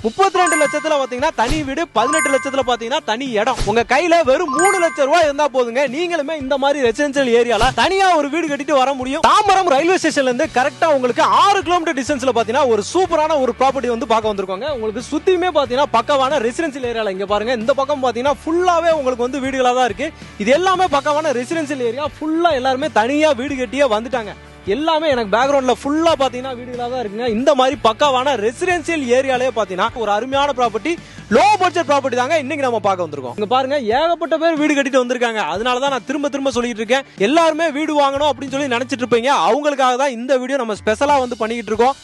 32 லட்சத்துல பாத்தீங்கன்னா தனி வீடு, 18 லட்சத்துல பாத்தீங்கன்னா தனி இடம். உங்க கையில வெறும் 3 லட்சம் ரூபாய் இருந்தா போதுங்க, நீங்களுமே இந்த மாதிரி ரெசிடென்சியல் ஏரியால தனியா ஒரு வீடு கட்டிட்டு வர முடியும். தாம்பரம் ரயில்வே ஸ்டேஷன்ல இருந்து கரெக்டா உங்களுக்கு 6 கிலோமீட்டர் டிஸ்டன்ஸ்ல பாத்தீங்கன்னா ஒரு சூப்பரான ஒரு ப்ராப்பர்ட்டி வந்து பார்க்க வந்திருக்கோங்க. உங்களுக்கு சுத்தியுமே பாத்தீங்கன்னா பக்கவான ரெசிடென்சியல் ஏரியால இங்க பாருங்க, இந்த பக்கம் பாத்தீங்கன்னா ஃபுல்லாவே உங்களுக்கு வந்து வீடுகளா தான் இருக்கு. இது எல்லாமே பக்கவான ரெசிடென்சியல் ஏரியா, ஃபுல்லா எல்லாருமே தனியா வீடு கட்டியே வந்துட்டாங்க. எல்லாமே எனக்கு பேக்ரவுண்ட்ல ஃபுல்லா பாத்தீங்கன்னா வீடுகளா தான் இருக்குங்க. இந்த மாதிரி பக்காவான ரெசிடென்சியல் ஏரியாலே பாத்தீங்கன்னா ஒரு அருமையான ப்ராப்பர்ட்டி, லோ பட்ஜெட் ப்ராப்பர்ட்டி தாங்க இன்னைக்கு நம்ம பார்க்க வந்திருக்கோம். இங்க பாருங்க, ஏகப்பட்ட பேர் வீடு கட்டிட்டு வந்திருக்காங்க. அதனால தான் நான் திரும்ப திரும்ப சொல்லிட்டு இருக்கேன், எல்லாருமே வீடு வாங்கணும் அப்படின்னு சொல்லி நினைச்சிட்டு இருப்பீங்க. அவங்களுக்காக தான் இந்த வீடியோ நம்ம ஸ்பெஷலா வந்து பண்ணிக்கிட்டு இருக்கோம்.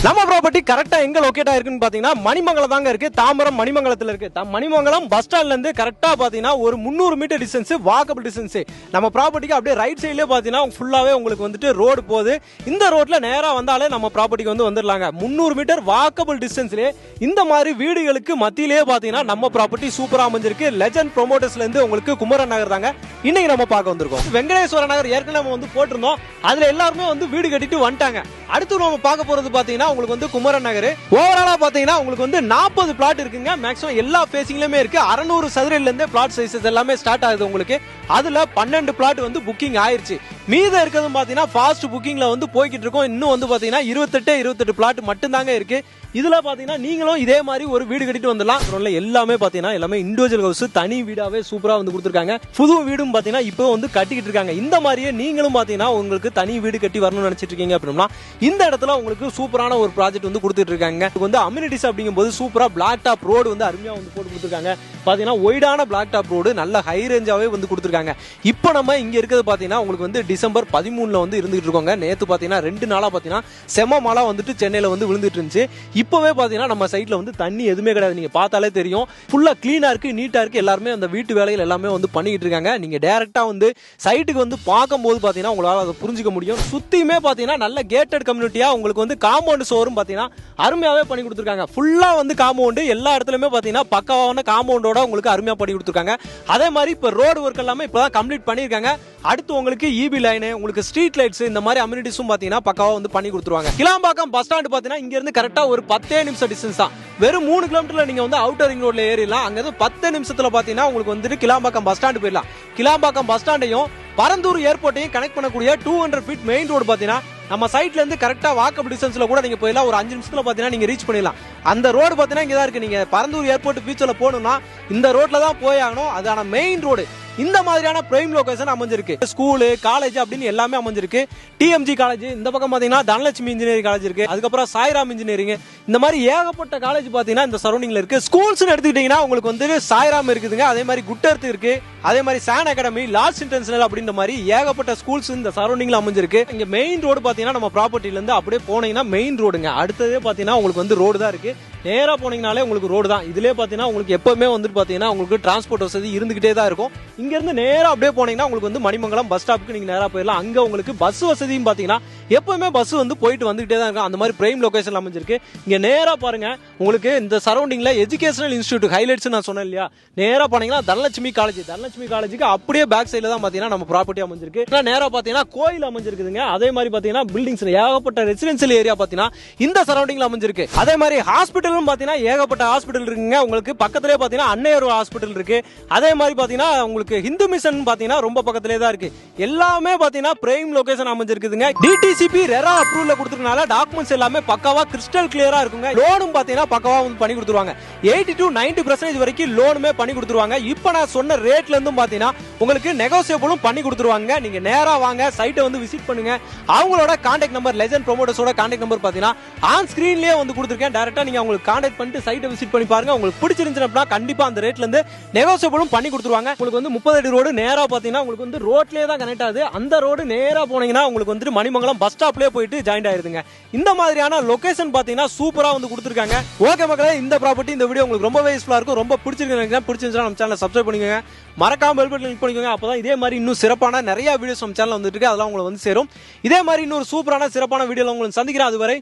நம்ம ப்ராப்பர்ட்டி கரெக்டா எங்க லொகேட் ஆயிருக்குன்னு பாத்தீங்கன்னா மணிமங்கலம் தாங்க இருக்கு. தாம்பரம் மணிமங்கலத்துல இருக்கு. மணிமங்கலம் பஸ் ஸ்டாண்ட்ல இருந்து கரெக்டா பாத்தீங்கன்னா ஒரு 300 மீட்டர் டிஸ்டன்ஸ், வாக்கபிள் டிஸ்டன்ஸ். நம்ம ப்ராப்பர்ட்டிக்கு அப்படியே ரைட் சைட்லயே பாத்தீங்கன்னா ஃபுல்லாவே உங்களுக்கு வந்துட்டு ரோடு போகுது. இந்த ரோட்ல நேரா வந்தாலே நம்ம ப்ராப்பர்ட்டிக்கு வந்து வந்துடலாங்க. 300 மீட்டர் வாக்கபிள் டிஸ்டன்ஸ்லயே இந்த மாதிரி வீடுகளுக்கு மத்தியிலேயே பாத்தீங்கன்னா நம்ம ப்ராப்பர்ட்டி சூப்பரா அமைஞ்சிருக்கு. லெஜண்ட் ப்ரோமோட்டர்ஸ்ல இருந்து உங்களுக்கு குமரன் நகர் தாங்க இன்னைக்கு நம்ம பார்க்க வந்திருக்கோம். வெங்கடேஸ்வர நகர் ஏற்கனவே நம்ம வந்து போட்டிருந்தோம், அதுல எல்லாருமே வந்து வீடு கட்டிட்டு வந்துட்டாங்க. அடுத்து நம்ம பார்க்க போறது பாத்தீங்கன்னா உங்களுக்கு வந்து குமரன் நகர். ஓவராலா பாத்தீங்கன்னா உங்களுக்கு வந்து 40 பிளாட் இருக்குங்க. மேக்ஸிமம் எல்லா ஃபேசிங்லயுமே இருக்கு. 600 சதுரடில இருந்து பிளாட் சைஸஸ் எல்லாமே ஸ்டார்ட் ஆகுது உங்களுக்கு. அதுல 12 பிளாட் வந்து புக்கிங் ஆயிருச்சு. மீதம் இருக்கிறது பாத்தீங்கன்னா ஃபாஸ்ட் புக்கிங்ல வந்து போய்கிட்டு இருக்கோம். இன்னும் வந்து பாத்தீங்கன்னா 28 பிளாட் மட்டும் தாங்க இருக்கு. இதுல பாத்தீங்கன்னா நீங்களும் இதே மாதிரி ஒரு வீடு கட்டிட்டு வந்துடலாம். எல்லாமே பாத்தீங்கன்னா எல்லாமே இண்டிவிஜுவல் ஹவுஸ், தனி வீடாவே சூப்பரா வந்து கொடுத்துருக்காங்க. புது வீடும் பாத்தீங்கன்னா இப்போ வந்து கட்டிக்கிட்டு இருக்காங்க. இந்த மாதிரியே நீங்களும் பாத்தீங்கன்னா உங்களுக்கு தனி வீடு கட்டி வரணும்னு நினைச்சிட்டு இருக்கீங்க அப்படின்னா இந்த இடத்துல உங்களுக்கு சூப்பரான ஒரு ப்ராஜெக்ட் வந்து கொடுத்துட்டு இருக்காங்க. இதுக்கு வந்து அம்யூனிட்டிஸ் அப்படிங்கும்போது சூப்பரா பிளாக் டாப் ரோடு வந்து அருமையா வந்து போட்டு கொடுத்துருக்காங்க. பாத்தீங்கன்னா ஒய்டான பிளாக் டாப் ரோடு நல்ல ஹை ரேஞ்சாவே வந்து கொடுத்துருக்காங்க. இப்போ நம்ம இங்க இருக்கிறது பாத்தீங்கன்னா உங்களுக்கு வந்து டிசம்பர் 13 வந்து இருந்துட்டு இருக்கோங்க. நேத்து பாத்தீங்கன்னா 2 நாளா பாத்தீங்கன்னா செம மழை வந்துட்டு சென்னையில வந்து விழுந்துட்டு இருந்துச்சு. இப்பவே பாத்தீங்கன்னா நம்ம சைட்ல வந்து தண்ணி எதுவுமே கிடையாது. நீங்க பார்த்தாலே தெரியும், ஃபுல்லா கிளீனா இருக்கு, நீட்டா இருக்கு. எல்லாருமே அந்த வீட்டு வேலைகள் எல்லாமே வந்து பண்ணிட்டு இருக்காங்க. நீங்க டைரக்டா வந்து சைட்டுக்கு வந்து பார்க்கும்போது பாத்தீங்கன்னா உங்களால அதை புரிஞ்சுக்க முடியும். சுத்தியுமே பாத்தீங்கன்னா நல்ல கேட்டட் கம்யூனிட்டியா உங்களுக்கு வந்து காம்பவுண்ட் சோரும் பாத்தீங்கன்னா அருமையாவே பண்ணி கொடுத்துருக்காங்க. ஃபுல்லா வந்து காம்பவுண்ட் எல்லா இடத்துலயுமே பாத்தீங்கன்னா பக்காவான காம்பவுண்டோட உங்களுக்கு அருமையா பண்ணி கொடுத்துருக்காங்க. அதே மாதிரி இப்ப ரோடு ஒர்க் எல்லாமே இப்பதான் கம்ப்ளீட் பண்ணிருக்காங்க. அடுத்து உங்களுக்கு இபி லைன், உங்களுக்கு ஸ்ட்ரீட் லைட்ஸ், இந்த மாதிரி அம்யூனிட்டிஸும் பாத்தீங்கன்னா பக்காவா வந்து பண்ணி கொடுத்துருவாங்க. கிளாம்பாக்கம் பஸ் ஸ்டாண்ட் பாத்தீங்கன்னா இங்க இருந்து கரெக்டா ஒரு 10 நிமிஷம் டிஸ்டன்ஸ் தான். வெறும் 3 கிலோமீட்டர்ல நீங்க வந்து அவுட்டர் ரிங் ரோட்ல ஏறிடலாம். அங்க இருந்து 10 நிமிஷத்துல பாத்தீங்கன்னா உங்களுக்கு வந்துட்டு கிளாம்பாக்கம் பஸ் ஸ்டாண்ட் போயிடலாம். கிளாம்பாக்கம் பஸ் ஸ்டாண்டையும் பரந்தூர் ஏர்போர்ட்டையும் கனெக்ட் பண்ணக்கூடிய 200 ஃபீட் மெயின் ரோடு பாத்தீங்கன்னா நம்ம சைட்ல இருந்து கரெக்டா வாக்கபிள் டிஸ்டன்ஸ்ல கூட நீங்க போயிடலாம். ஒரு 5 நிமிஷத்துல பாத்தீங்கன்னா நீங்க ரீச் பண்ணிடலாம். அந்த ரோடு பாத்தீங்கன்னா இங்க தான் இருக்கு. நீங்க பரந்தூர் ஏர்போர்ட் ஃபியூச்சர்ல போகணும்னா இந்த ரோட்ல தான் போய் ஆகணும். அதான மெயின் ரோடு. இந்த மாதிரியான பிரைம் லொகேஷன் அமைஞ்சிருக்கு. ஸ்கூலு, காலேஜ் அப்படின்னு எல்லாமே அமைஞ்சிருக்கு. டிஎம்ஜி காலேஜ், இந்த பக்கம் பாத்தீங்கன்னா தனலட்சுமி இன்ஜினியரிங் காலேஜ் இருக்கு. அதுக்கப்புறம் சாய்ராம் இன்ஜினியரிங், இந்த மாதிரி ஏகப்பட்ட காலேஜ் பாத்தீங்கன்னா இந்த சரௌண்டிங்ல இருக்கு. ஸ்கூல்ஸ் எடுத்துக்கிட்டீங்கன்னா உங்களுக்கு வந்து சாய்ராம் இருக்குதுங்க. அதே மாதிரி குட்டர்த் இருக்கு. அதே மாதிரி சான் அகாடமி, லார்ட்ஸ் இன்டர்நேஷனல் அப்படின்ற மாதிரி ஏகப்பட்ட ஸ்கூல்ஸ் இந்த சரௌண்டிங்ல அமைஞ்சிருக்கு. இங்க மெயின் ரோடு பாத்தீங்கன்னா நம்ம ப்ராப்பர்ட்டில இருந்து அப்படியே போனீங்கன்னா மெயின் ரோடுங்க. அடுத்ததே பாத்தீங்கன்னா உங்களுக்கு வந்து ரோடு தான் இருக்கு. நேரா போனீங்கனாலே உங்களுக்கு ரோடு தான். இதுலயே பாத்தீங்கன்னா உங்களுக்கு எப்பவுமே வந்துட்டு பாத்தீங்கன்னா உங்களுக்கு டிரான்ஸ்போர்ட் வசதி இருந்துகிட்டே தான் இருக்கும். இங்க இருந்து நேரா அப்படியே போனீங்கன்னா உங்களுக்கு வந்து மணிமங்கலம் பஸ் ஸ்டாப்புக்கு நீங்க நேரா போயிடலாம். அங்க உங்களுக்கு பஸ் வசதியும் பாத்தீங்கன்னா எப்பவுமே பஸ் வந்து போயிட்டு வந்துகிட்டே தான் இருக்கும். அந்த மாதிரி பிரைம் லொகேஷன் அமைஞ்சிருக்கு. இங்க நேரா பாருங்க, உங்களுக்கு இந்த சரௌண்டிங்ல எஜுகேஷனல் இன்ஸ்டிடியூட் ஹைலைட்ஸ் நான் சொன்னேன் இல்லையா, நேரா போனீங்கன்னா தனலட்சுமி காலேஜ், தனலட்சுமி காலேஜுக்கு அப்படியே பேக் சைடுல தான் பாத்தீங்கன்னா நம்ம ப்ராப்பர்ட்டி அமைஞ்சிருக்கு. நேரா பாத்தீங்கன்னா கோயில் அமைஞ்சிருக்குதுங்க. அதே மாதிரி பாத்தீங்கன்னா பில்டிங்ஸ் ஏகப்பட்ட ரெசிடென்சியல் ஏரியா பாத்தீங்கன்னா இந்த சரௌண்டிங்ல அமைஞ்சிருக்கு. அதே மாதிரி ஹாஸ்பிட்டலும் பாத்தீங்கன்னா ஏகப்பட்ட ஹாஸ்பிட்டல் இருக்குங்க. உங்களுக்கு பக்கத்திலே பாத்தீங்கன்னா அன்னையர் ஹாஸ்பிட்டல் இருக்கு. அதே மாதிரி பாத்தீங்கன்னா உங்களுக்கு ஹிந்து மிஷன் பாத்தீங்கன்னா ரொம்ப பக்கத்திலே தான் இருக்கு. எல்லாமே பாத்தீங்கன்னா பிரைம் லொகேஷன் அமைஞ்சிருக்குதுங்க. டிடிசிபி ரெரா அப்ரூவல்ல கொடுத்திருக்கனால டாக்குமெண்ட்ஸ் எல்லாமே பக்காவா கிறிஸ்டல் கிளியரா இருக்குங்க. லோனும் பாத்தீங்கன்னா பக்காவா வந்து பண்ணி கொடுத்துருவாங்க. 80 to 90% வரைக்கும் லோனுமே பண்ணி கொடுத்துருவாங்க. இப்போ நான் சொன்ன ரேட்ல இருந்தும் பாத்தீங்கன்னா உங்களுக்கு நெகோசியபிளும் பண்ணி கொடுத்துருவாங்க. நீங்க நேரா வாங்க, சைட்டை வந்து விசிட் பண்ணுங்க. அவங்களோட கான்டாக்ட் நம்பர், லெஜண்ட் ப்ரோமோட்டர்ஸோட கான்டாக்ட் நம்பர் பாத்தீங்கன்னா ஆன் ஸ்கிரீன்லயே வந்து கொடுத்துருக்கேன். டைரக்டா நீங்க அவங்களுக்கு கான்டாக்ட் பண்ணிட்டு சைட்டை விசிட் பண்ணி பாருங்க. உங்களுக்கு பிடிச்சிருந்துச்சுன்னா கண்டிப்பா அந்த ரேட்ல இருந்து நெகோசியபிளும் பண்ணி கொடுத்துருவாங்க. உங்களுக்கு வந்து 30 அடி ரோடு நேரா பாத்தீங்கன்னா உங்களுக்கு வந்து ரோட்லயே தான் கனெக்ட் ஆகுது. அந்த ரோடு நேரா போனீங்கன்னா உங்களுக்கு வந்து மணிமங்கலம் பஸ் ஸ்டாப்லயே போயிட்டு ஜாயின் ஆயிருதுங்க. இந்த மாதிரியான லொகேஷன் பாத்தீங்கன்னா சூப்பரா வந்து கொடுத்துருக்காங்க. ஓகே மக்களே, இந்த ப்ராப்பர்ட்டி இந்த வீடியோ உங்களுக்கு ரொம்ப யூஸ்ஃபுல்லா இருக்கும். ரொம்ப பிடிச்சிருக்குன்னு பிடிச்சிருந்துச்சுன்னா நம்ம சேனலை சப்ஸ்கிரைப் பண்ணிக்கோங்க. மறக்காம பெல் பட்டன் கிளிக் பண்ணிக்கோங்க. அப்பதான் இதே மாதிரி இன்னும் சிறப்பான நிறைய வீடியோஸ் நம்ம சேனல்ல வந்துட்டு இருக்கு. அதெல்லாம் உங்களுக்கு வந்து சேரும். இதே மாதிரி இன்னொரு சூப்பரான சிறப்பான வீடியோல உங்களுக்கு சந்திக்கிறேன். அதுவரை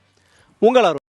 உங்கள்